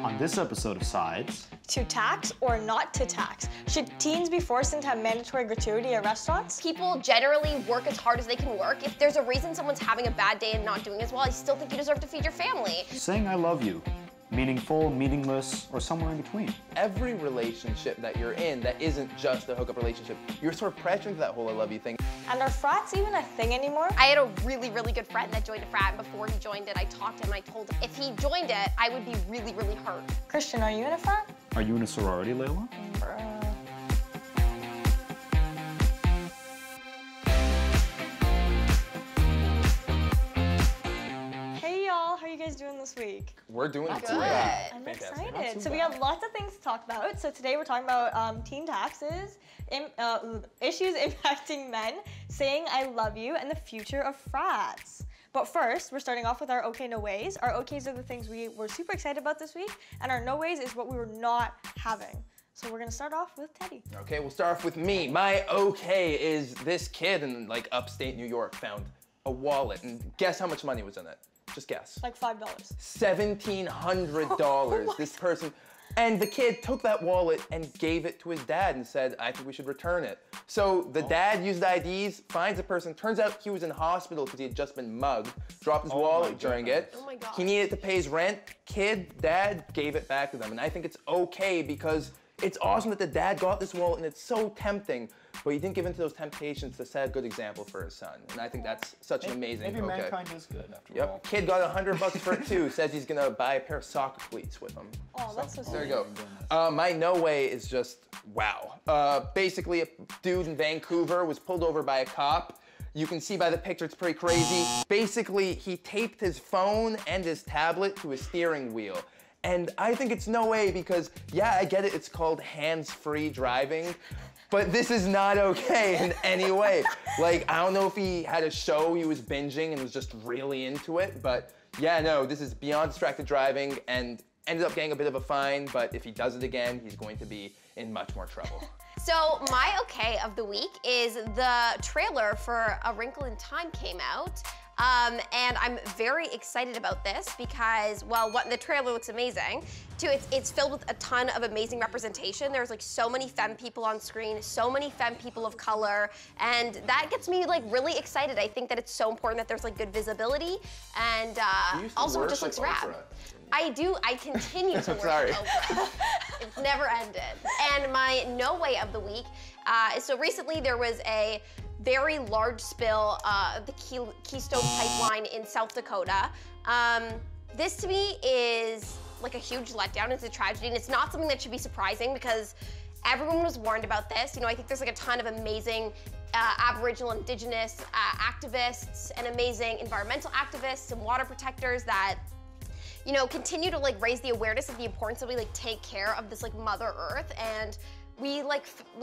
On this episode of Sides, to tax or not to tax? Should teens be forced into mandatory gratuity at restaurants? People generally work as hard as they can work. If there's a reason someone's having a bad day and not doing as well, I still think you deserve to feed your family. saying I love you, meaningful, meaningless, or somewhere in between. Every relationship that you're in that isn't just a hookup relationship, you're sort of pressured into that whole I love you thing. And are frats even a thing anymore? I had a really, really good friend that joined a frat, and before he joined it, I talked to him and I told him if he joined it, I would be really, really hurt. Christian, are you in a frat? Are you in a sorority, Layla? Hey y'all, how are you guys doing this week? We're doing Good. great. I'm Fantastic. excited. So we have lots of things to talk about. So today we're talking about teen taxes, issues impacting men, saying I love you, and the future of frats. But first, we're starting off with our okay, no ways. Our okays are the things we were super excited about this week, and our no ways is what we were not having. So we're gonna start off with Teddy. Okay, we'll start off with me. My okay is this kid in like upstate New York found a wallet, and guess how much money was in it? Just guess. Like $5. $1,700. This person, and the kid took that wallet and gave it to his dad and said, I think we should return it. So the dad used IDs, finds the person, turns out he was in hospital because he had just been mugged, dropped his wallet during it. Oh my God. He needed to pay his rent, dad gave it back to them. And I think it's okay because it's awesome that the dad got this wallet and it's so tempting, but he didn't give in to those temptations to set a good example for his son. And I think that's such an amazing Maybe mankind is good after all. Kid got $100 for it too. Says he's gonna buy a pair of soccer cleats with him. Oh, that's so sweet. There you go. My no way is just wow. Basically, a dude in Vancouver was pulled over by a cop. You can see by the picture, it's pretty crazy. Basically, he taped his phone and his tablet to his steering wheel. And I think it's no way because, yeah, I get it, it's called hands-free driving, but this is not okay in any way. Like, I don't know if he had a show he was binging and was just really into it, but yeah, no, this is beyond distracted driving and ended up getting a bit of a fine, but if he does it again, he's going to be in much more trouble. So my okay of the week is the trailer for A Wrinkle in Time came out. And I'm very excited about this because, well, the trailer looks amazing. Two, it's filled with a ton of amazing representation. There's like so many femme people on screen, so many femme people of color, and that gets me like really excited. I think that it's so important that there's like good visibility, and also it just looks rad. I do, I continue to work Sorry. with Oprah. It's never ended. And my no way of the week, so recently there was a very large spill of the Keystone Pipeline in South Dakota. This to me is like a huge letdown. It's a tragedy, and it's not something that should be surprising because everyone was warned about this. You know, I think there's like a ton of amazing Aboriginal, Indigenous activists and amazing environmental activists and water protectors that, you know, continue to like raise the awareness of the importance that we like take care of this like Mother Earth, and we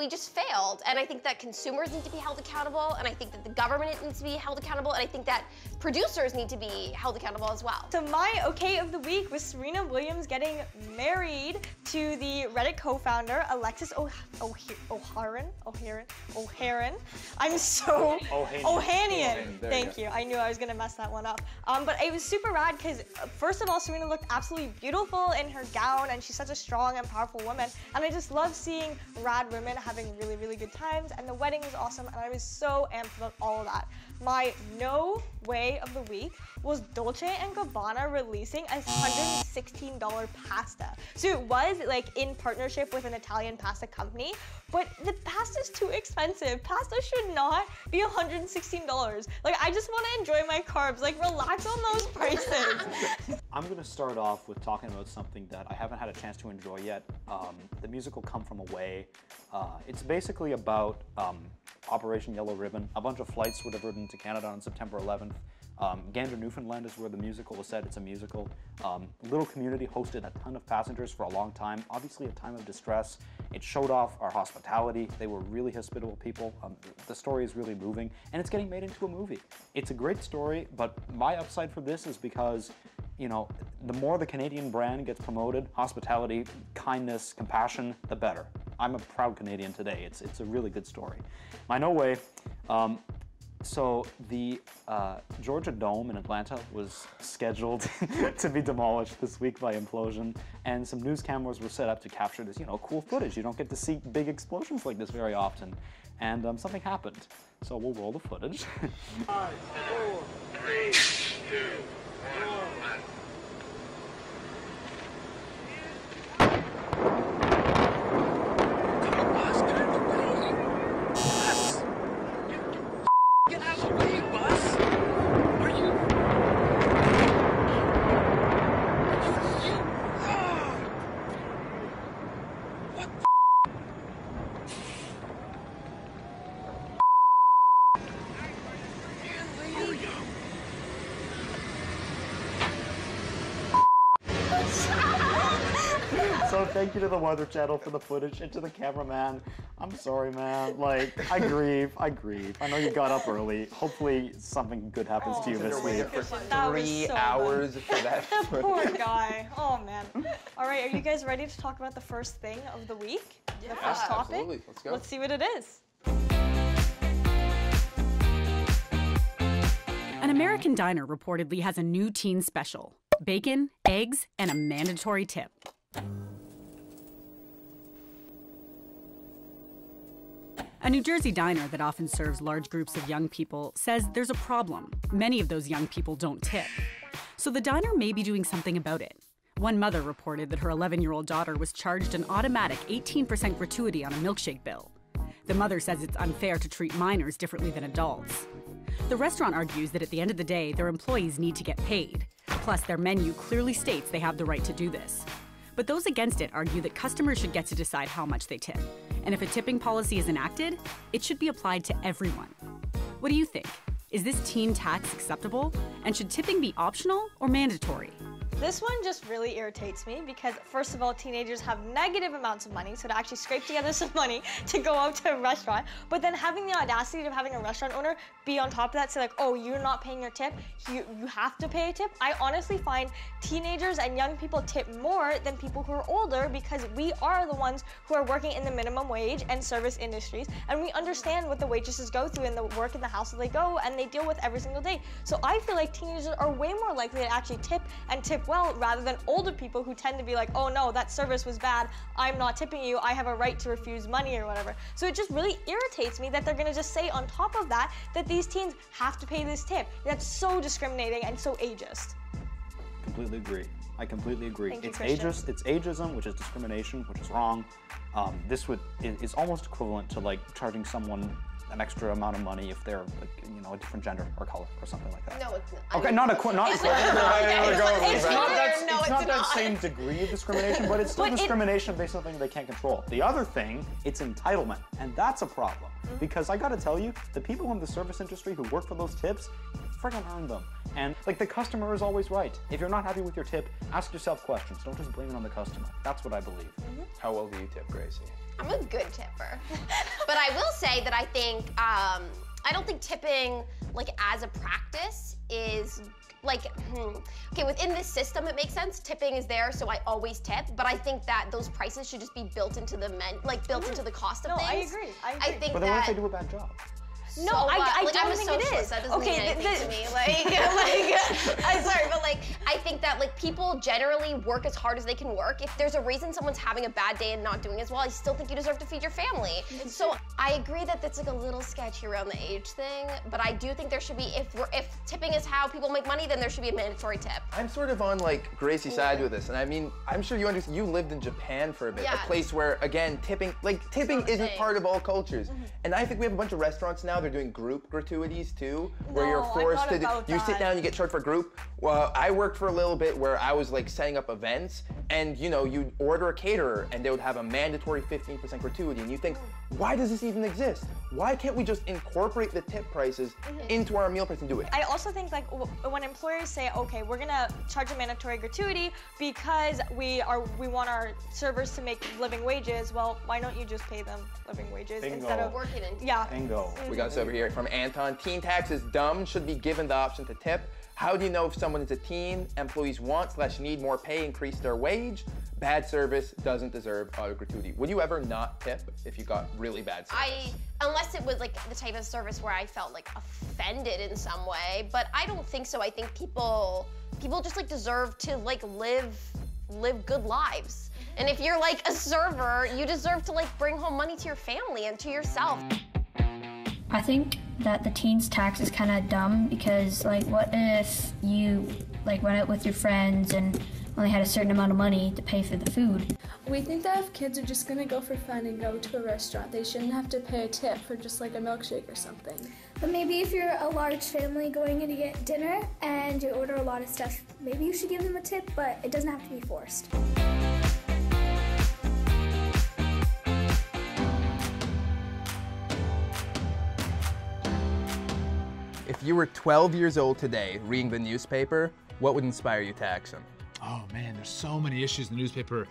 just failed. And I think that consumers need to be held accountable, and I think that the government needs to be held accountable, and I think that producers need to be held accountable as well. So my okay of the week was Serena Williams getting married to the Reddit co-founder Alexis Ohanian. I'm so Ohanian. Thank you. I knew I was gonna mess that one up. But it was super rad because first of all, Serena looked absolutely beautiful in her gown, and she's such a strong and powerful woman. And I just love seeing rad women having really, really good times, and the wedding was awesome, and I was so amped about all of that. My no way of the week was Dolce & Gabbana releasing a $116 pasta. So it was like in partnership with an Italian pasta company, but the pasta's too expensive. Pasta should not be $116. Like, I just want to enjoy my carbs. Like, relax on those prices. I'm going to start off with talking about something that I haven't had a chance to enjoy yet. The musical Come From Away. It's basically about Operation Yellow Ribbon. A bunch of flights would have ridden to Canada on September 11th. Gander, Newfoundland is where the musical was set. It's a musical. Little community hosted a ton of passengers for a long time. Obviously a time of distress. It showed off our hospitality. They were really hospitable people. The story is really moving, and it's getting made into a movie. It's a great story, but my upside for this is because, you know, the more the Canadian brand gets promoted, hospitality, kindness, compassion, the better. I'm a proud Canadian today. It's a really good story. My no way, So the Georgia Dome in Atlanta was scheduled to be demolished this week by implosion, and some news cameras were set up to capture this, cool footage. You don't get to see big explosions like this very often, and something happened. So we'll roll the footage. 5, 4, 3, 2, 1. Get out of the way, Bus! Are you... What the... So thank you to the Weather Channel for the footage, and to the cameraman. I'm sorry, man. Like, I grieve. I know you got up early. Hopefully something good happens to you this week. For 3 hours for that footage. Poor guy. Oh, man. All right, are you guys ready to talk about the first thing of the week? Yeah, the first topic? Absolutely. Let's go. Let's see what it is. An American diner reportedly has a new teen special: bacon, eggs, and a mandatory tip. A New Jersey diner that often serves large groups of young people says there's a problem. Many of those young people don't tip. So the diner may be doing something about it. One mother reported that her 11-year-old daughter was charged an automatic 18% gratuity on a milkshake bill. The mother says it's unfair to treat minors differently than adults. The restaurant argues that at the end of the day, their employees need to get paid. Plus, their menu clearly states they have the right to do this. But those against it argue that customers should get to decide how much they tip. And if a tipping policy is enacted, it should be applied to everyone. What do you think? Is this teen tax acceptable? And should tipping be optional or mandatory? This one just really irritates me because, first of all, teenagers have negative amounts of money, so to actually scrape together some money to go out to a restaurant, but then having the audacity of having a restaurant owner be on top of that, say like, oh, you're not paying your tip, you have to pay a tip. I honestly find teenagers and young people tip more than people who are older because we are the ones who are working in the minimum wage and service industries, and we understand what the waitresses go through and the work in the house that they go and they deal with every single day. So I feel like teenagers are way more likely to actually tip and tip well, rather than older people who tend to be like, oh no, that service was bad, I'm not tipping you, I have a right to refuse money or whatever. So it just really irritates me that they're gonna just say on top of that these teens have to pay this tip. That's so discriminating and so ageist. Completely agree. I completely agree. Thank you, It's Christian. ageist, it's ageism, which is discrimination, which is wrong. This is almost equivalent to like charging someone an extra amount of money if they're like, a different gender or color or something like that. No, it's not. Okay, not it's not that same degree of discrimination, but it's still discrimination based on something they can't control. The other thing, it's entitlement, and that's a problem. Because I gotta tell you, the people in the service industry who work for those tips, friggin' earned them. And like the customer is always right. If you're not happy with your tip, ask yourself questions. Don't just blame it on the customer. That's what I believe. How well do you tip, Gracie? I'm a good tipper. But I will say that I think, I don't think tipping, like, as a practice is, like, okay, within this system it makes sense. Tipping is there, so I always tip, but I think that those prices should just be built into the built into the cost of things. I agree. I think But then what if they do a bad job? No, so I like, don't I'm a think it socialist, is. That doesn't Okay, mean anything to me. I'm sorry, but like, I think that like people generally work as hard as they can work. If there's a reason someone's having a bad day and not doing as well, I still think you deserve to feed your family. So I agree that that's like a little sketchy around the age thing, but I do think there should be, if tipping is how people make money, then there should be a mandatory tip. I'm sort of on like Gracie's side with this, and I mean, I'm sure you understand. You lived in Japan for a bit, a place where again tipping isn't part of all cultures. And I think we have a bunch of restaurants now. They're doing group gratuities too, where you're forced to. You sit down, you get charged for a group. Well, I worked for a little bit where I was like setting up events, and you'd order a caterer, and they would have a mandatory 15% gratuity, and you think, why does this even exist? Why can't we just incorporate the tip prices into our meal price and do it? I also think like when employers say, okay, we're gonna charge a mandatory gratuity because we want our servers to make living wages. Well, why don't you just pay them living wages instead of working in? Yeah. Bingo. We got this over here from Anton. Teen tax is dumb, should be given the option to tip. How do you know if someone is a teen? Employees want/need more pay, increase their wage. Bad service doesn't deserve auto gratuity. Would you ever not tip if you got really bad service? Unless it was like the type of service where I felt like offended in some way, but I don't think so. I think people just like deserve to like live good lives. And if you're like a server, you deserve to like bring home money to your family and to yourself. I think that the teens tax is kind of dumb because like what if you like went out with your friends and only had a certain amount of money to pay for the food? We think that if kids are just gonna go for fun and go to a restaurant, they shouldn't have to pay a tip for just like a milkshake or something. But maybe if you're a large family going in to get dinner and you order a lot of stuff, maybe you should give them a tip, but it doesn't have to be forced. If you were 12 years old today reading the newspaper, what would inspire you to action? Oh man, there's so many issues in the newspaper.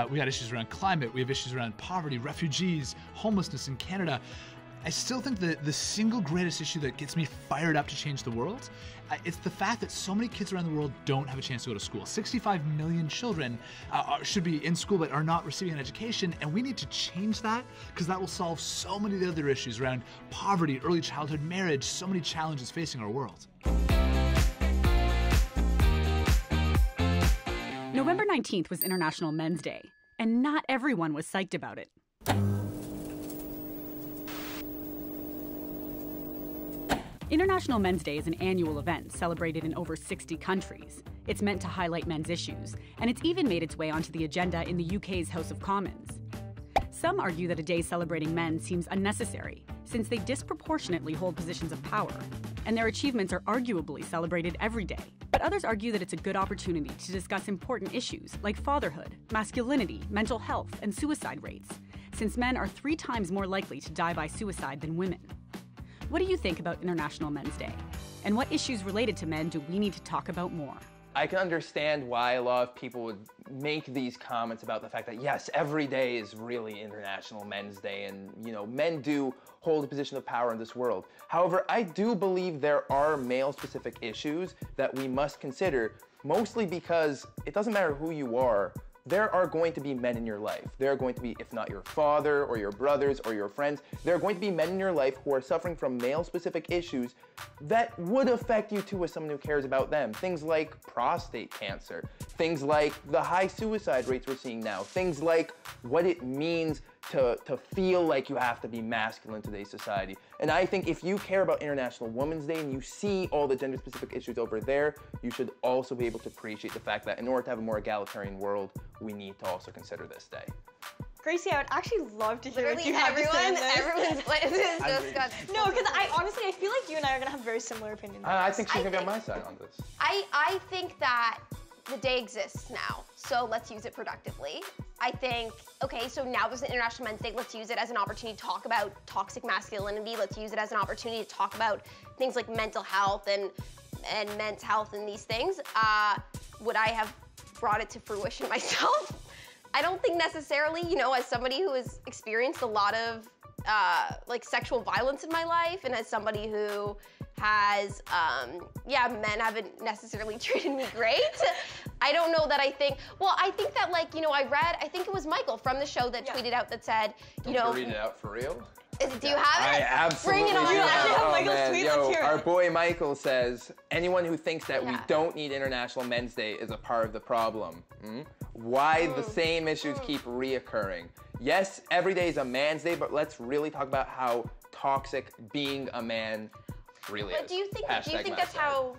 We got issues around climate, we have issues around poverty, refugees, homelessness in Canada. I still think that the single greatest issue that gets me fired up to change the world, it's the fact that so many kids around the world don't have a chance to go to school. 65 million children should be in school but are not receiving an education, and we need to change that because that will solve so many of the other issues around poverty, early childhood marriage, so many challenges facing our world. November 19th was International Men's Day, and not everyone was psyched about it. International Men's Day is an annual event celebrated in over 60 countries. It's meant to highlight men's issues, and it's even made its way onto the agenda in the UK's House of Commons. Some argue that a day celebrating men seems unnecessary, since they disproportionately hold positions of power, and their achievements are arguably celebrated every day. But others argue that it's a good opportunity to discuss important issues like fatherhood, masculinity, mental health, and suicide rates, since men are 3 times more likely to die by suicide than women. What do you think about International Men's Day? And what issues related to men do we need to talk about more? I can understand why a lot of people would make these comments about the fact that yes, every day is really International Men's Day and, you know, men do hold a position of power in this world. However, I do believe there are male-specific issues that we must consider, mostly because it doesn't matter who you are, there are going to be men in your life. There are going to be, if not your father or your brothers or your friends, there are going to be men in your life who are suffering from male-specific issues that would affect you too as someone who cares about them. Things like prostate cancer, things like the high suicide rates we're seeing now, things like what it means to feel like you have to be masculine in today's society. And I think if you care about International Women's Day and you see all the gender-specific issues over there, you should also be able to appreciate the fact that in order to have a more egalitarian world, we need to also consider this day. Gracie, I would actually love to hear what you have to say on this. Everyone's just got... No, because I feel like you and I are gonna have very similar opinions. I think she's gonna be on my side on this. I think that the day exists now, so let's use it productively. I think, okay, so now there's an International Men's Day, let's use it as an opportunity to talk about toxic masculinity, let's use it as an opportunity to talk about things like mental health and men's health and these things. Would I have brought it to fruition myself? I don't think necessarily, you know, as somebody who has experienced a lot of like sexual violence in my life, and as somebody who has, men haven't necessarily treated me great. I don't know that I think that, like, you know, I think it was Michael from the show that tweeted out that said, you know. Read it out for real? Do you have it? I absolutely Bring it on. You actually have Michael's tweet? Let's hear it. Our boy Michael says, anyone who thinks that we don't need International Men's Day is a part of the problem. Why the same issues keep reoccurring? Yes, every day is a man's day, but let's really talk about how toxic being a man really is. But do you think that's how,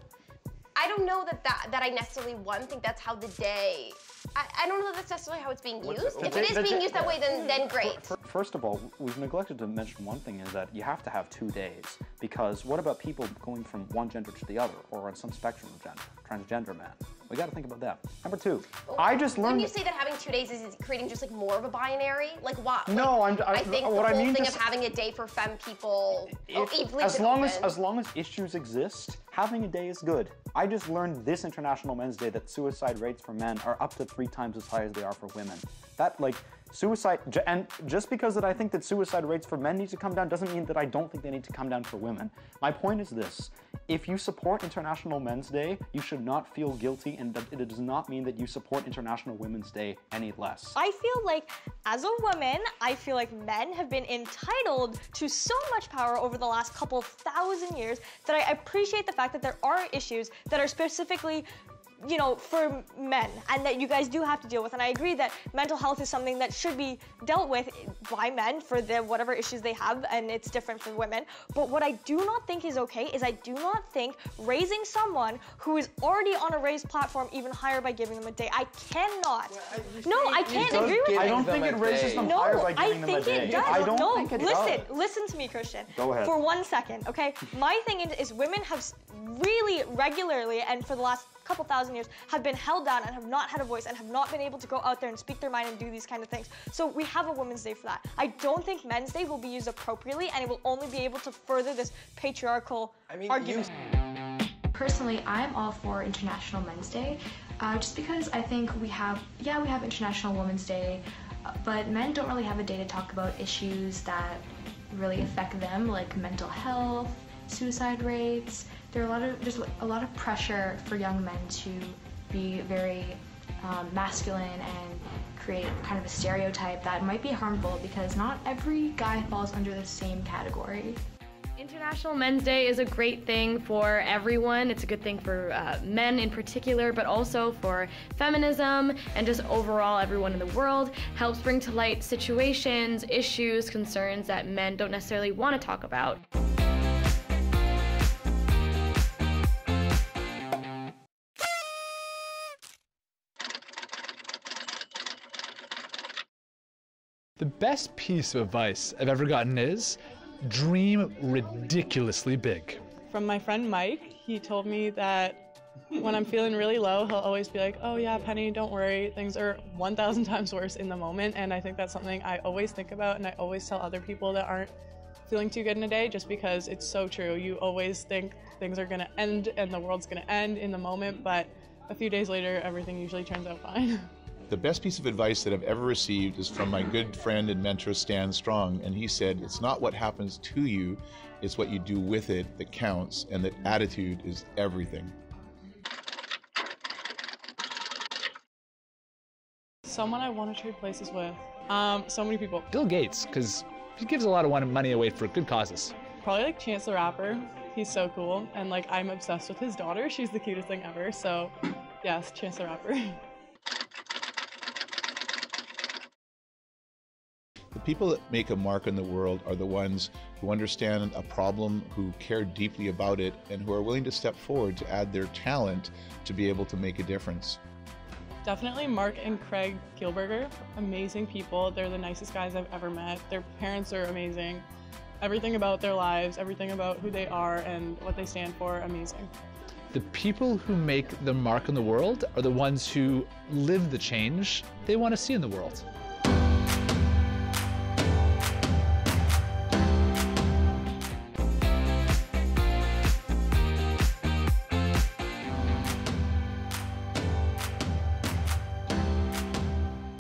I don't know that I necessarily think that's how the day, I don't know that that's necessarily how it's being used. If it is being used that way, then great. First of all, we've neglected to mention one thing, is that you have to have 2 days, because what about people going from one gender to the other, or on some spectrum of gender, transgender man? We got to think about that. Number 2, I just learned. When you say that having 2 days is creating just like more of a binary, like what? No, like, I think the whole thing of having a day for femme people. As long as issues exist, having a day is good. I just learned this International Men's Day that suicide rates for men are up to 3 times as high as they are for women. That, like, and just because that I think that suicide rates for men need to come down doesn't mean that I don't think they need to come down for women. My point is this: if you support International Men's Day, you should not feel guilty, and that it does not mean that you support International Women's Day any less. I feel like, as a woman, I feel like men have been entitled to so much power over the last couple thousand years that I appreciate the fact that there are issues that are specifically, you know, for men, and that you guys do have to deal with. And I agree that mental health is something that should be dealt with by men for the whatever issues they have, and it's different for women. But what I do not think is okay is I do not think raising someone who is already on a raised platform even higher by giving them a day. I cannot. I can't agree with you. I don't think it raises them higher by giving them a day. I think it does. I don't think it does. Listen to me, Christian. Go ahead. For 1 second, okay? My thing is women have really regularly, and for the last couple thousand years, have been held down and have not had a voice and have not been able to go out there and speak their mind and do these kind of things. So we have a Women's Day for that. I don't think Men's Day will be used appropriately, and it will only be able to further this patriarchal argument. Personally, I'm all for International Men's Day, just because I think we have International Women's Day, but men don't really have a day to talk about issues that really affect them, like mental health, suicide rates. There's a lot of pressure for young men to be very masculine and create kind of a stereotype that might be harmful, because not every guy falls under the same category. International Men's Day is a great thing for everyone. It's a good thing for men in particular, but also for feminism and just overall everyone in the world. Helps bring to light situations, issues, concerns that men don't necessarily want to talk about. The best piece of advice I've ever gotten is dream ridiculously big. From my friend Mike, he told me that when I'm feeling really low, he'll always be like, oh yeah, Penny, don't worry, things are 1,000 times worse in the moment. And I think that's something I always think about, and I always tell other people that aren't feeling too good in a day, just because it's so true. You always think things are gonna end and the world's gonna end in the moment, but a few days later, everything usually turns out fine. The best piece of advice that I've ever received is from my good friend and mentor, Stan Strong, and he said, it's not what happens to you, it's what you do with it that counts, and that attitude is everything. Someone I want to trade places with. So many people. Bill Gates, because he gives a lot of money away for good causes. Probably like Chance the Rapper. He's so cool, and like I'm obsessed with his daughter. She's the cutest thing ever, so yes, Chance the Rapper. The people that make a mark in the world are the ones who understand a problem, who care deeply about it, and who are willing to step forward to add their talent to be able to make a difference. Definitely Mark and Craig Kielberger. Amazing people. They're the nicest guys I've ever met. Their parents are amazing. Everything about their lives, everything about who they are and what they stand for, amazing. The people who make the mark in the world are the ones who live the change they want to see in the world.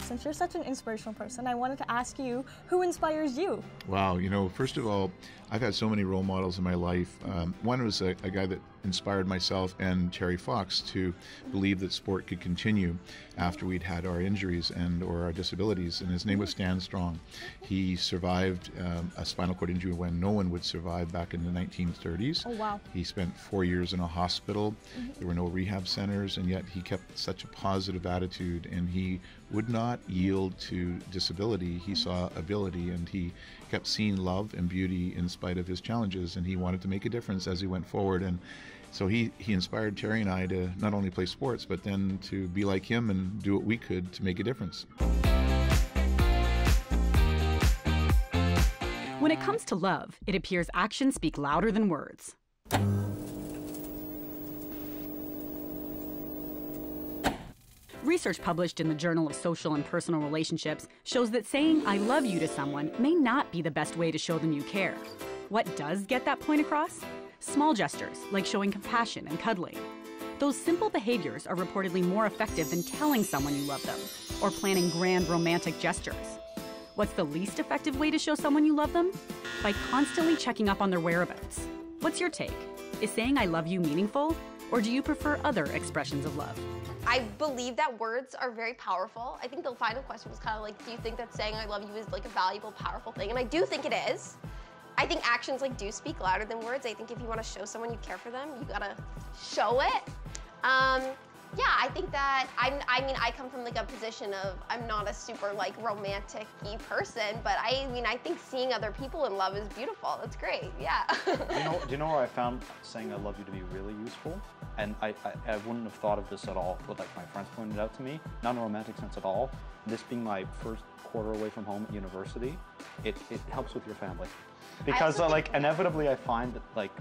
Since you're such an inspirational person, I wanted to ask you, who inspires you? Wow, you know, first of all, I've had so many role models in my life. One was a guy that inspired myself and Terry Fox to believe that sport could continue after we'd had our injuries or our disabilities, and his name was Stan Strong. He survived a spinal cord injury when no one would survive back in the 1930s. Oh, wow. He spent 4 years in a hospital. There were no rehab centers, and yet he kept such a positive attitude, and he would not yield to disability. He saw ability, and he kept seeing love and beauty in spite of his challenges, and he wanted to make a difference as he went forward. And so he inspired Terry and I to not only play sports, but then to be like him and do what we could to make a difference. When it comes to love, it appears actions speak louder than words. Research published in the Journal of Social and Personal Relationships shows that saying "I love you" to someone may not be the best way to show them you care. What does get that point across? Small gestures, like showing compassion and cuddling. Those simple behaviors are reportedly more effective than telling someone you love them or planning grand romantic gestures. What's the least effective way to show someone you love them? By constantly checking up on their whereabouts. What's your take? Is saying I love you meaningful, or do you prefer other expressions of love? I believe that words are very powerful. I think the final question was kind of like, do you think that saying I love you is like a valuable, powerful thing? And I do think it is. I think actions like do speak louder than words. I think if you want to show someone you care for them, you gotta show it. Yeah, I think that I mean, I come from like a position of I'm not a super like romantic-y person, but I mean, I think seeing other people in love is beautiful. That's great. Yeah. Do you know where I found saying I love you to be really useful? And I wouldn't have thought of this at all, but like my friends pointed it out to me, not in a romantic sense at all. This being my first quarter away from home at university, it helps with your family. Because like inevitably I find that like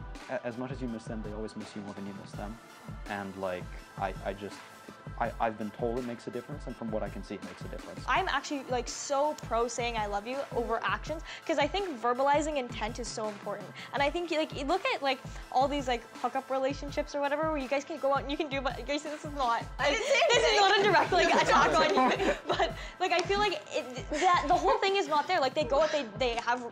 as much as you miss them, they always miss you more than you miss them. And like I've been told it makes a difference, and from what I can see, it makes a difference. I'm actually like so pro saying I love you over actions, because I think verbalizing intent is so important. And I think like you look at like all these like hookup relationships or whatever, where you guys can go out and you can do, but Gracie, this is not. This is not a direct like attack on you. But like I feel like that the whole thing is not there. Like they go out, they have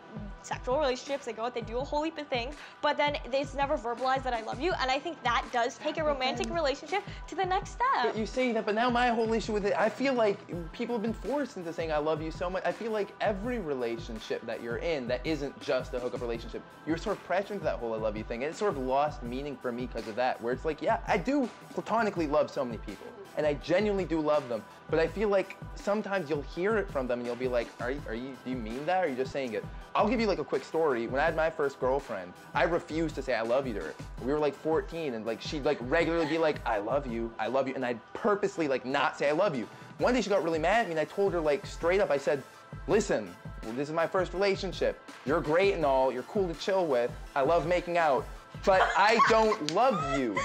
sexual relationships, they go out, they do a whole heap of things, but then it's never verbalized that I love you, and I think that does take a romantic relationship to the next step. But you say that, but now my whole issue with it, I feel like people have been forced into saying I love you so much. I feel like every relationship that you're in that isn't just a hookup relationship, you're sort of pressured into that whole I love you thing, and it sort of lost meaning for me because of that, where it's like, yeah, I do platonically love so many people, and I genuinely do love them, but I feel like sometimes you'll hear it from them and you'll be like, do you mean that, or are you just saying it? I'll give you like a quick story. When I had my first girlfriend, I refused to say I love you to her. We were like 14, and like she'd like regularly be like, I love you, and I'd purposely like not say I love you. One day she got really mad at me, and I told her like straight up, I said, listen, this is my first relationship. You're great and all, you're cool to chill with, I love making out, but I don't love you.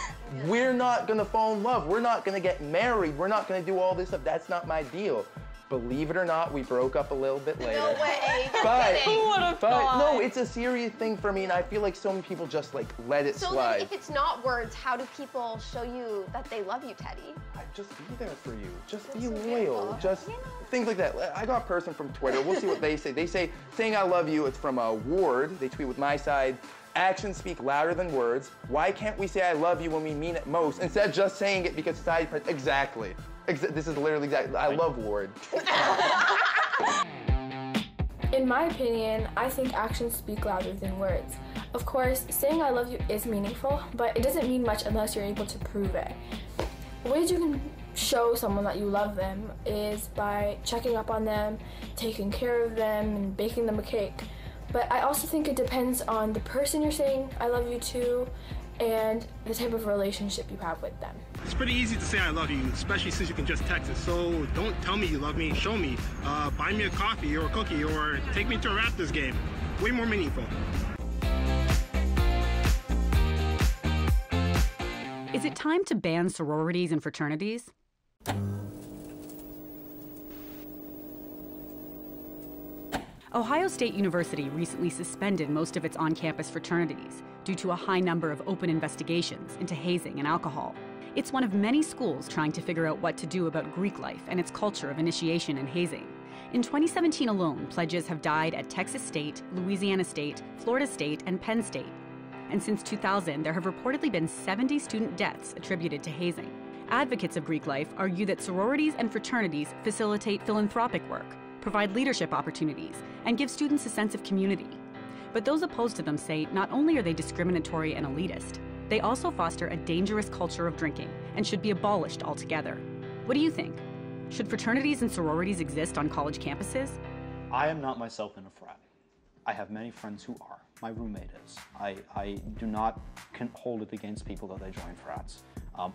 We're not gonna fall in love. We're not gonna get married. We're not gonna do all this stuff. That's not my deal. Believe it or not, we broke up a little bit later. No way. But, Who would have thought? no, it's a serious thing for me, and I feel like so many people just like let it So slide. then if it's not words, how do people show you that they love you, Teddy? Just be there for you. Just be loyal. Just things like that. I got a person from Twitter. We'll see what they say. They say, saying I love you, it's from Ward. They tweet with my side. Actions speak louder than words. Why can't we say I love you when we mean it most, instead of just saying it because society... Exactly. This is literally exactly... I love Ward. In my opinion, I think actions speak louder than words. Of course, saying I love you is meaningful, but it doesn't mean much unless you're able to prove it. Ways you can show someone that you love them is by checking up on them, taking care of them, and baking them a cake. But I also think it depends on the person you're saying I love you to and the type of relationship you have with them. It's pretty easy to say I love you, especially since you can just text it. So don't tell me you love me, show me. Buy me a coffee or a cookie or take me to a Raptors game. Way more meaningful. Is it time to ban sororities and fraternities? Ohio State University recently suspended most of its on-campus fraternities due to a high number of open investigations into hazing and alcohol. It's one of many schools trying to figure out what to do about Greek life and its culture of initiation and hazing. In 2017 alone, pledges have died at Texas State, Louisiana State, Florida State, and Penn State. And since 2000, there have reportedly been 70 student deaths attributed to hazing. Advocates of Greek life argue that sororities and fraternities facilitate philanthropic work, provide leadership opportunities, and give students a sense of community. But those opposed to them say not only are they discriminatory and elitist, they also foster a dangerous culture of drinking and should be abolished altogether. What do you think? Should fraternities and sororities exist on college campuses? I am not myself in a frat. I have many friends who are. My roommate is. I do not hold it against people that they join frats.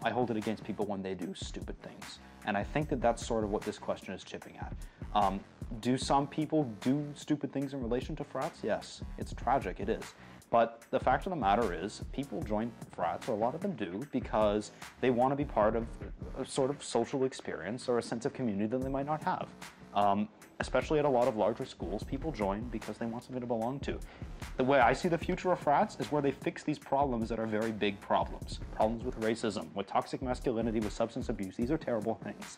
I hold it against people when they do stupid things. And I think that that's sort of what this question is chipping at. Do some people do stupid things in relation to frats? Yes, it's tragic, it is. But the fact of the matter is, people join frats, or a lot of them do, because they want to be part of a sort of social experience or a sense of community that they might not have. especially at a lot of larger schools, people join because they want something to belong to. The way I see the future of frats is where they fix these problems that are very big problems. Problems with racism, with toxic masculinity, with substance abuse. These are terrible things.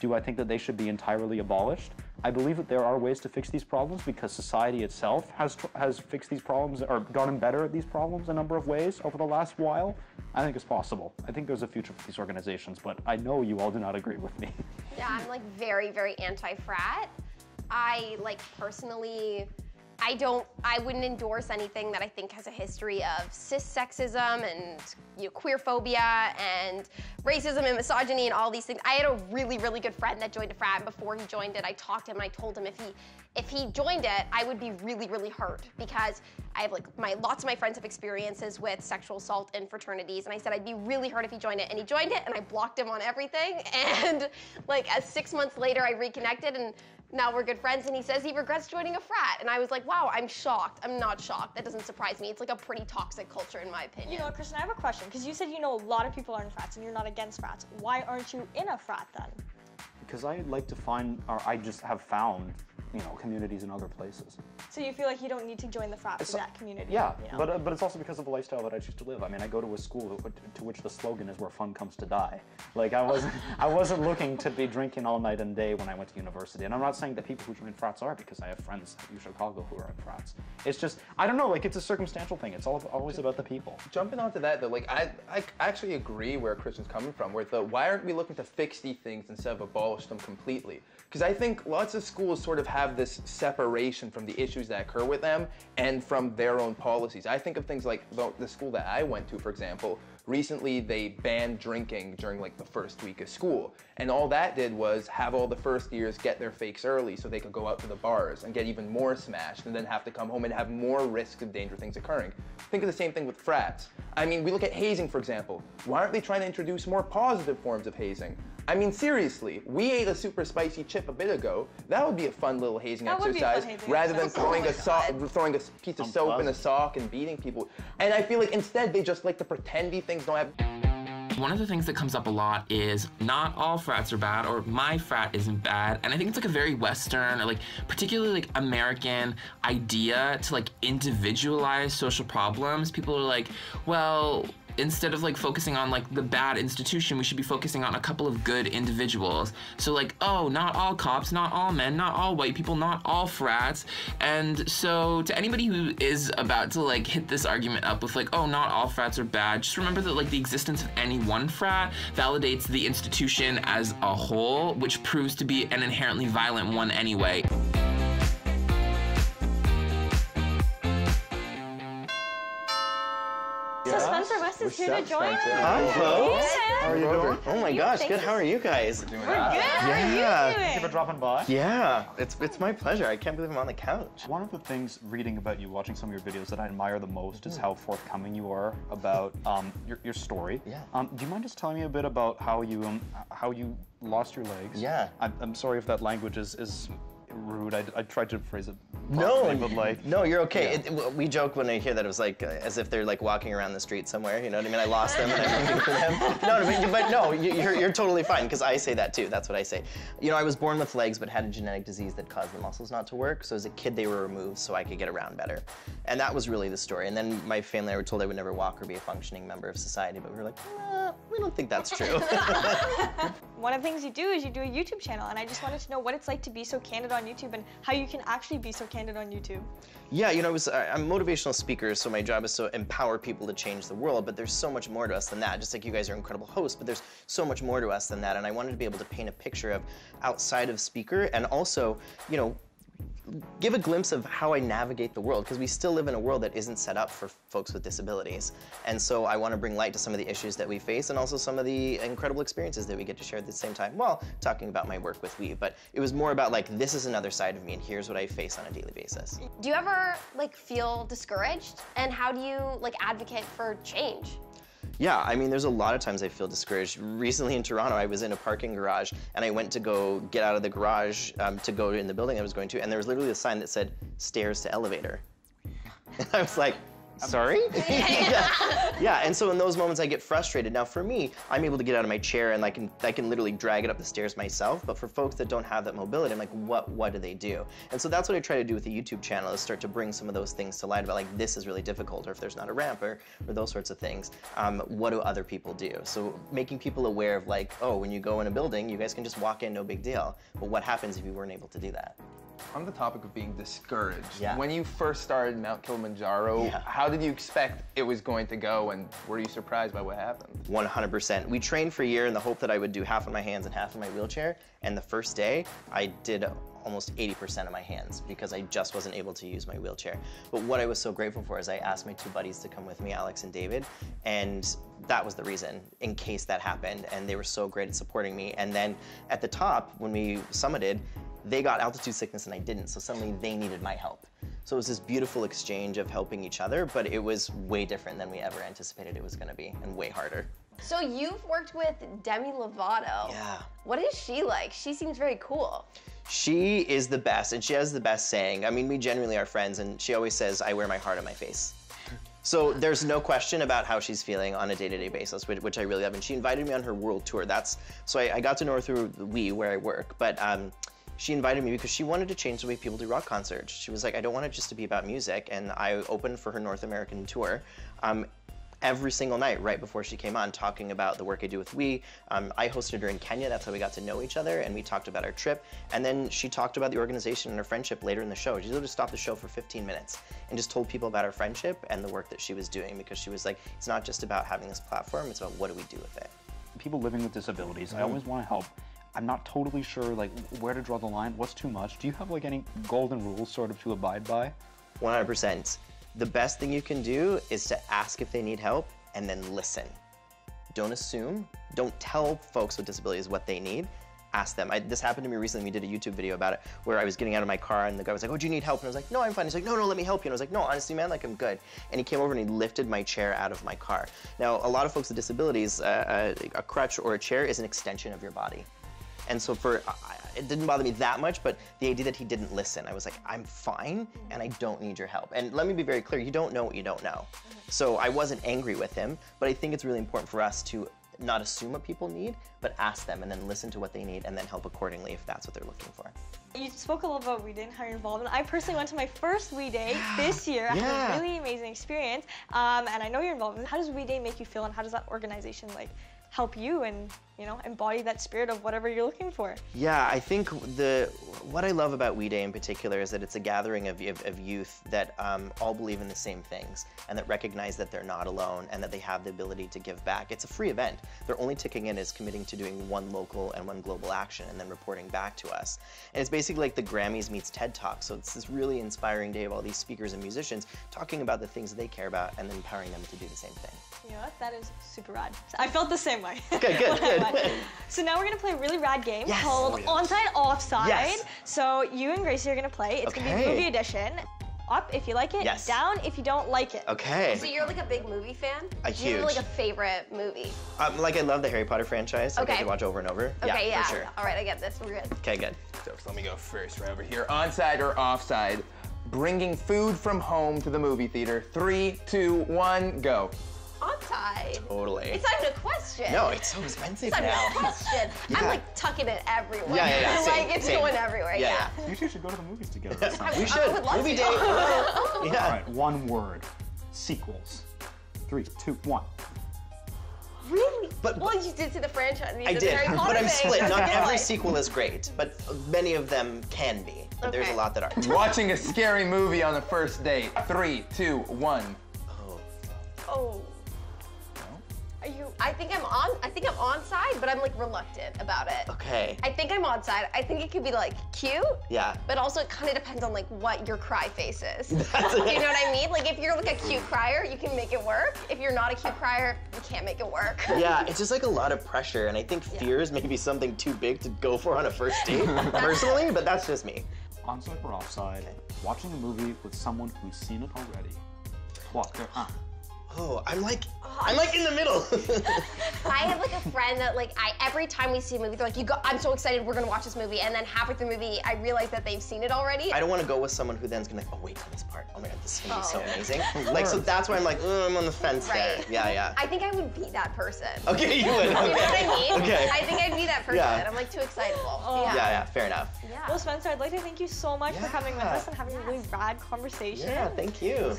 Do I think that they should be entirely abolished? I believe that there are ways to fix these problems because society itself has fixed these problems or gotten better at these problems a number of ways over the last while. I think it's possible. I think there's a future for these organizations, but I know you all do not agree with me. Yeah, I'm like very, very anti-frat. I like personally, I wouldn't endorse anything that I think has a history of cis sexism and queer phobia and racism and misogyny and all these things. I had a really, really good friend that joined a frat, and before he joined it, I talked to him and I told him if he joined it, I would be really, really hurt because I have lots of my friends have experiences with sexual assault in fraternities, and I said I'd be really hurt if he joined it, and he joined it, and I blocked him on everything, and like 6 months later, I reconnected, and now we're good friends, and he says he regrets joining a frat, and I was like, wow, I'm shocked. I'm not shocked. That doesn't surprise me. It's like a pretty toxic culture, in my opinion. You know, Kristen, I have a question, because you said you know a lot of people are in frats, and you're not against frats. Why aren't you in a frat then? Because I like to find, or I just have found, communities in other places. So you feel like you don't need to join the frat for that community? Yeah, but it's also because of the lifestyle that I choose to live. I mean, I go to a school to which the slogan is "Where fun comes to die." Like I wasn't looking to be drinking all night and day when I went to university. And I'm not saying that people who join frats are, because I have friends at Chicago who are in frats. It's just, I don't know, like it's a circumstantial thing. It's always about the people. Jumping onto that though, like I actually agree where Christian's coming from. Where why aren't we looking to fix these things instead of abolish them completely? Because I think lots of schools sort of have this separation from the issues that occur with them and from their own policies. I think of things like the school that I went to, for example. Recently, they banned drinking during like the first week of school. And all that did was have all the first years get their fakes early so they could go out to the bars and get even more smashed and then have to come home and have more risk of dangerous things occurring. Think of the same thing with frats. I mean, we look at hazing, for example. Why aren't they trying to introduce more positive forms of hazing? I mean, seriously, we ate a super spicy chip a bit ago. That would be a fun little hazing exercise rather than throwing a piece of soap in a sock and beating people. And I feel like instead they just like to pretend these things don't have. One of the things that comes up a lot is not all frats are bad, or my frat isn't bad. And I think it's like a very Western, or like particularly like American idea to like individualize social problems. People are like, well, instead of like focusing on like the bad institution, we should be focusing on a couple of good individuals. So like, oh, not all cops, not all men, not all white people, not all frats. And so to anybody who is about to like hit this argument up with like, oh, not all frats are bad, just remember that like the existence of any one frat validates the institution as a whole, which proves to be an inherently violent one anyway. So Spencer West is here to join us. Hi, folks. How are you doing? Oh my gosh, good. How are you guys? We're good. How are you doing? Thank you for dropping by. Yeah, it's my pleasure. I can't believe I'm on the couch. One of the things reading about you, watching some of your videos that I admire the most is how forthcoming you are about your story. Yeah. Do you mind just telling me a bit about how you lost your legs? Yeah. I'm sorry if that language is rude. I tried to phrase it properly, but like... No, you're okay. Yeah. We joke when I hear that it was like as if they're like walking around the street somewhere, you know what I mean? I lost them and I'm looking for them. But no, you're totally fine, because I say that too. That's what I say. You know, I was born with legs but had a genetic disease that caused the muscles not to work, so as a kid they were removed so I could get around better. And that was really the story. And then my family, I were told I would never walk or be a functioning member of society, but we were like, we don't think that's true. One of the things you do is you do a YouTube channel, and I just wanted to know what it's like to be so candid on YouTube and how you can actually be so candid on YouTube. Yeah, you know, I'm a motivational speaker, so my job is to empower people to change the world, but there's so much more to us than that. Just like you guys are incredible hosts, but there's so much more to us than that, and I wanted to be able to paint a picture of outside of speaker, and also, you know, give a glimpse of how I navigate the world, because we still live in a world that isn't set up for folks with disabilities. And so I want to bring light to some of the issues that we face and also some of the incredible experiences that we get to share at the same time while talking about my work with We. But it was more about like, this is another side of me and here's what I face on a daily basis. Do you ever like feel discouraged? And how do you like advocate for change? Yeah, I mean, there's a lot of times I feel discouraged. Recently in Toronto, I was in a parking garage and I went to go get out of the garage to go in the building I was going to, and there was literally a sign that said, stairs to elevator. And I was like, Sorry? Yeah, and so in those moments I get frustrated. Now for me, I'm able to get out of my chair and I can literally drag it up the stairs myself, but for folks that don't have that mobility, I'm like, what do they do? And so that's what I try to do with the YouTube channel, is start to bring some of those things to light about, like, this is really difficult, or if there's not a ramp, or those sorts of things. What do other people do? So making people aware of, like, oh, when you go in a building, you guys can just walk in, no big deal. But what happens if you weren't able to do that? On the topic of being discouraged, Yeah. when you first started Mount Kilimanjaro, how did you expect it was going to go, and were you surprised by what happened? 100%. We trained for a year in the hope that I would do half on my hands and half in my wheelchair, and the first day, I did almost 80% of my hands because I just wasn't able to use my wheelchair. But what I was so grateful for is I asked my two buddies to come with me, Alex and David, and that was the reason, in case that happened, and they were so great at supporting me. And then at the top, when we summited, they got altitude sickness and I didn't, so suddenly they needed my help. So it was this beautiful exchange of helping each other, but it was way different than we ever anticipated it was gonna be, and way harder. So you've worked with Demi Lovato. Yeah. What is she like? She seems very cool. She is the best, and she has the best saying. I mean, we genuinely are friends, and she always says, I wear my heart on my face. So there's no question about how she's feeling on a day-to-day basis, which I really love. And she invited me on her world tour. So I got to know her through We, where I work, but she invited me because she wanted to change the way people do rock concerts. She was like, I don't want it just to be about music, and I opened for her North American tour. Every single night right before she came on, talking about the work I do with We. I hosted her in Kenya, that's how we got to know each other, and we talked about our trip. And then she talked about the organization and her friendship later in the show. She literally stopped the show for 15 minutes and just told people about our friendship and the work that she was doing, because she was like, it's not just about having this platform, it's about what do we do with it. People living with disabilities, I always want to help. I'm not totally sure, like, where to draw the line, what's too much. Do you have, like, any golden rules sort of to abide by? 100%. The best thing you can do is to ask if they need help and then listen. Don't assume. Don't tell folks with disabilities what they need. Ask them. This happened to me recently. We did a YouTube video about it where I was getting out of my car and the guy was like, oh, do you need help? And I was like, no, I'm fine. He's like, no, let me help you. And I was like, no, honestly, man, like, I'm good. And he came over and he lifted my chair out of my car. Now, a lot of folks with disabilities, a crutch or a chair is an extension of your body. And so it didn't bother me that much, but the idea that he didn't listen, I was like, I'm fine, and I don't need your help. And let me be very clear, you don't know what you don't know. So I wasn't angry with him, but I think it's really important for us to not assume what people need, but ask them and then listen to what they need and then help accordingly if that's what they're looking for. You spoke a little about We Day and how you're involved. And I personally went to my first We Day this year. I had a really amazing experience, and I know you're involved. How does We Day make you feel, and how does that organization, like, help you and, you know, embody that spirit of whatever you're looking for? Yeah, I think what I love about We Day in particular is that it's a gathering of youth that all believe in the same things and that recognize that they're not alone and that they have the ability to give back. It's a free event. Their only ticking in is committing to doing one local and one global action and then reporting back to us. And it's basically like the Grammys meets TED Talk. So it's this really inspiring day of all these speakers and musicians talking about the things that they care about and then empowering them to do the same thing. You know what? That is super rad. I felt the same way. Okay, good. So now we're gonna play a really rad game called Onside Offside. Yes. So you and Gracie are gonna play. It's gonna be movie edition. Up if you like it, down if you don't like it. Okay. So you're like a big movie fan? Do you have Huge. like a favorite movie? Like I love the Harry Potter franchise. Like I could watch over and over. Okay, yeah. For sure. All right, I get this. We're good. Okay, good. So let me go first, right over here. Onside or offside? Bringing food from home to the movie theater. 3, 2, 1, go. Onside. Totally. It's not even a question. No, it's so expensive It's not now. even a question. I'm like tucking it everywhere. Yeah. Same, Like it's same. going everywhere. Yeah. You two should go to the movies together or something. We should. I would love Movie to. day. All right, one word. Sequels. 3, 2, 1. Really? Well, you did see the franchise. You I the did, Harry Potter but I'm thing. split. Not Okay. every sequel is great, but many of them can be. But there's a lot that aren't. Watching a scary movie on the first date. 3, 2, 1. Oh. I think I'm on side, but I'm like reluctant about it. Okay. I think I'm on side. I think it could be like cute. Yeah. But also it kind of depends on like what your cry face is. You know what I mean? Like if you're like a cute crier, you can make it work. If you're not a cute crier, you can't make it work. Yeah, it's just like a lot of pressure, and I think fear is maybe something too big to go for on a first date, personally, but that's just me. Onside or offside, watching a movie with someone who's seen it already. What? Oh, I'm like in the middle. I have like a friend that like every time we see a movie, they're like, I'm so excited, we're gonna watch this movie, and then halfway through the movie, I realize that they've seen it already. I don't want to go with someone who then's gonna be like, oh wait till this part. Oh my god, this is gonna be so amazing. Like, so that's why I'm like, I'm on the fence there. Yeah. I think I would be that person. Okay, you would. You know what I mean? Okay. I think I'd be that person. Yeah. I'm like too excitable. Yeah, fair enough. Yeah. Well, Spencer, I'd like to thank you so much for coming with us and having a really rad conversation. Yeah, thank you.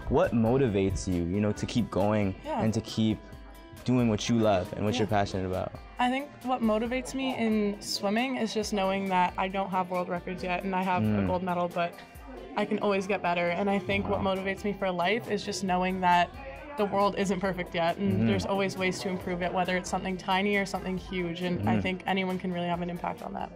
What motivates you, to keep going and to keep doing what you love and what you're passionate about? I think what motivates me in swimming is just knowing that I don't have world records yet and I have a gold medal, but I can always get better. And I think what motivates me for life is just knowing that the world isn't perfect yet and there's always ways to improve it, whether it's something tiny or something huge. And I think anyone can really have an impact on that.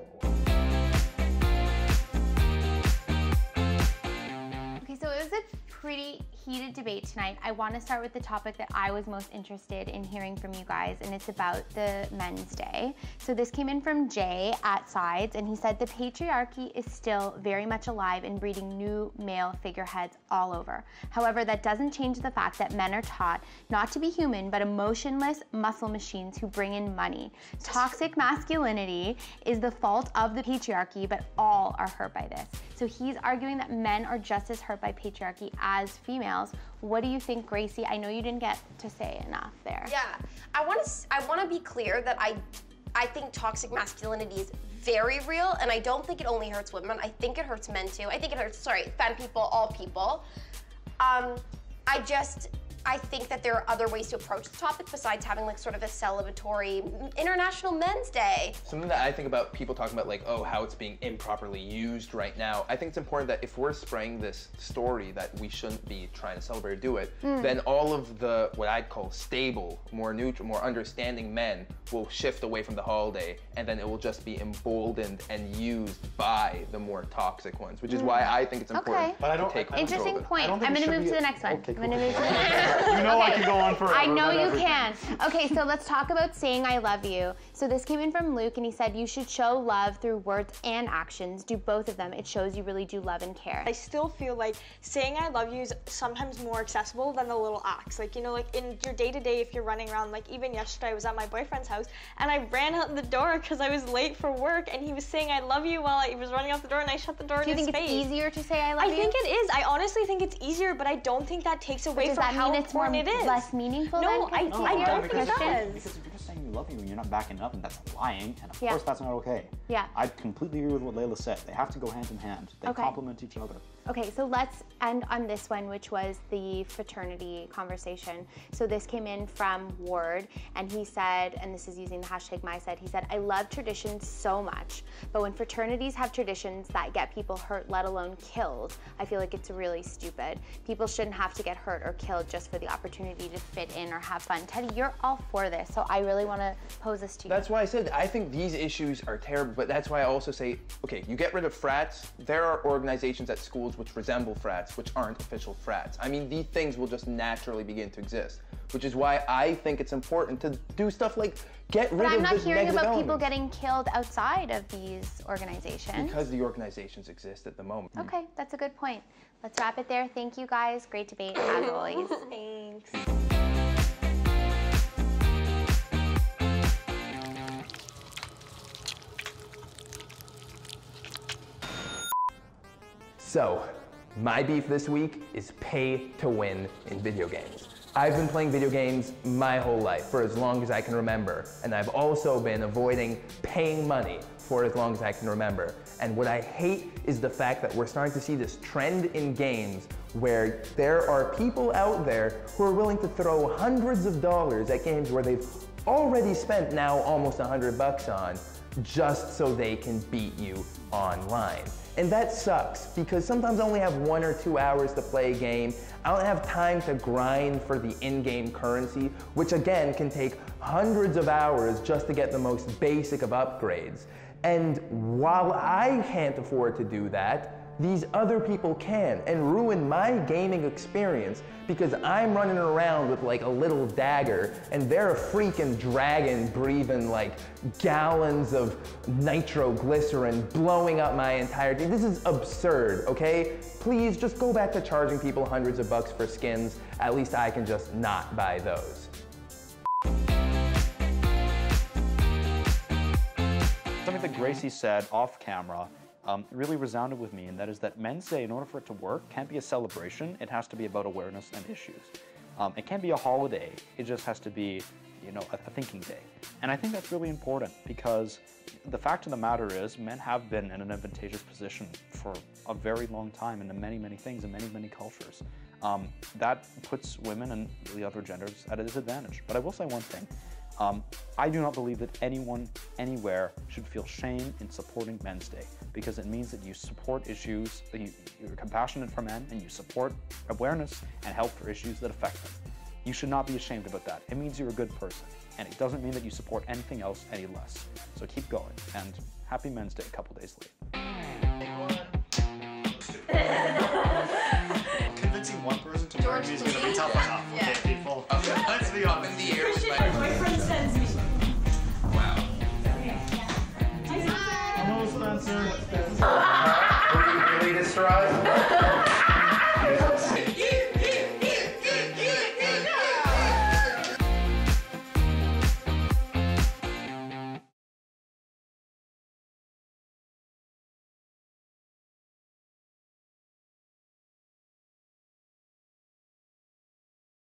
Okay, so it was a pretty heated debate tonight. I want to start with the topic that I was most interested in hearing from you guys, and it's about the Men's Day. So this came in from Jay at Sides, and he said the patriarchy is still very much alive and breeding new male figureheads all over. However, that doesn't change the fact that men are taught not to be human, but emotionless muscle machines who bring in money. Toxic masculinity is the fault of the patriarchy, but all are hurt by this. So he's arguing that men are just as hurt by patriarchy as females. What do you think, Gracie? I know you didn't get to say enough there. Yeah, I want to be clear that I think toxic masculinity is very real, and I don't think it only hurts women. I think it hurts men too. I think it hurts, femme people, all people. I think that there are other ways to approach the topic besides having like sort of a celebratory International Men's Day. Something that I think about people talking about like, oh, how it's being improperly used right now. I think it's important that if we're spraying this story that we shouldn't be trying to celebrate or do it, then all of the, what I'd call stable, more neutral, more understanding men will shift away from the holiday, and then it will just be emboldened and used by the more toxic ones, which is why I think it's important to take control Interesting of it. point. I'm going to move to the next one. Okay, I'm going to move to the next one. You know I can go on forever. I know you everything. can. Okay, so let's talk about saying I love you. So this came in from Luke, and he said you should show love through words and actions. Do both of them. It shows you really do love and care. I still feel like saying I love you is sometimes more accessible than the little acts. Like, like in your day-to-day, if you're running around, like even yesterday I was at my boyfriend's house and I ran out the door because I was late for work and he was saying I love you while he was running out the door and I shut the door in his face. Do you think it's easier to say I love you? I think it is. I honestly think it's easier, but I don't think that takes away from how important it is. Less meaningful no, then? I don't think it does. Because if you're just saying you love you and you're not backing it up, and that's lying, and of course that's not okay. Yeah. I completely agree with what Layla said. They have to go hand in hand. They complement each other. Okay, so let's end on this one, which was the fraternity conversation. So this came in from Ward, and he said, and this is using the hashtag #MySaid, he said, I love traditions so much, but when fraternities have traditions that get people hurt, let alone killed, I feel like it's really stupid. People shouldn't have to get hurt or killed just for the opportunity to fit in or have fun. Teddy, you're all for this, so I really want to pose this to you. That's why I said I think these issues are terrible, but that's why I also say, okay, you get rid of frats, there are organizations at schools which resemble frats, which aren't official frats. I mean, these things will just naturally begin to exist, which is why I think it's important to do stuff like get rid of the But I'm not hearing negative about people elements. getting killed outside of these organizations. Because the organizations exist at the moment. Okay, that's a good point. Let's wrap it there. Thank you guys. Great debate as always. Thanks. So, my beef this week is pay to win in video games. I've been playing video games my whole life, for as long as I can remember, and I've also been avoiding paying money for as long as I can remember. And what I hate is the fact that we're starting to see this trend in games where there are people out there who are willing to throw hundreds of dollars at games where they've already spent now almost $100 on, just so they can beat you online. And that sucks, because sometimes I only have 1 or 2 hours to play a game. I don't have time to grind for the in-game currency, which again can take hundreds of hours just to get the most basic of upgrades. And while I can't afford to do that, these other people can and ruin my gaming experience because I'm running around with like a little dagger and they're a freaking dragon breathing like gallons of nitroglycerin blowing up my entire game. This is absurd, okay? Please just go back to charging people hundreds of bucks for skins. At least I can just not buy those. Something that Gracie said off camera really resounded with me, and that is that Men's Day, in order for it to work, can't be a celebration. It has to be about awareness and issues. It can't be a holiday. It just has to be, you know, a thinking day. And I think that's really important because the fact of the matter is men have been in an advantageous position for a very long time into many, many things in many, many cultures. That puts women and the other genders at a disadvantage. But I will say one thing. I do not believe that anyone, anywhere, should feel shame in supporting Men's Day because it means that you support issues, that you're compassionate for men, and you support awareness and help for issues that affect them. You should not be ashamed about that. It means you're a good person, and it doesn't mean that you support anything else any less. So keep going, and happy Men's Day a couple days late. Convincing one person to marry me is going to be tough enough. Yeah. Okay, people. Okay. Let's be honest. In the air with my boyfriend sends me. Wow. Hello, Spencer. Were you really distraught?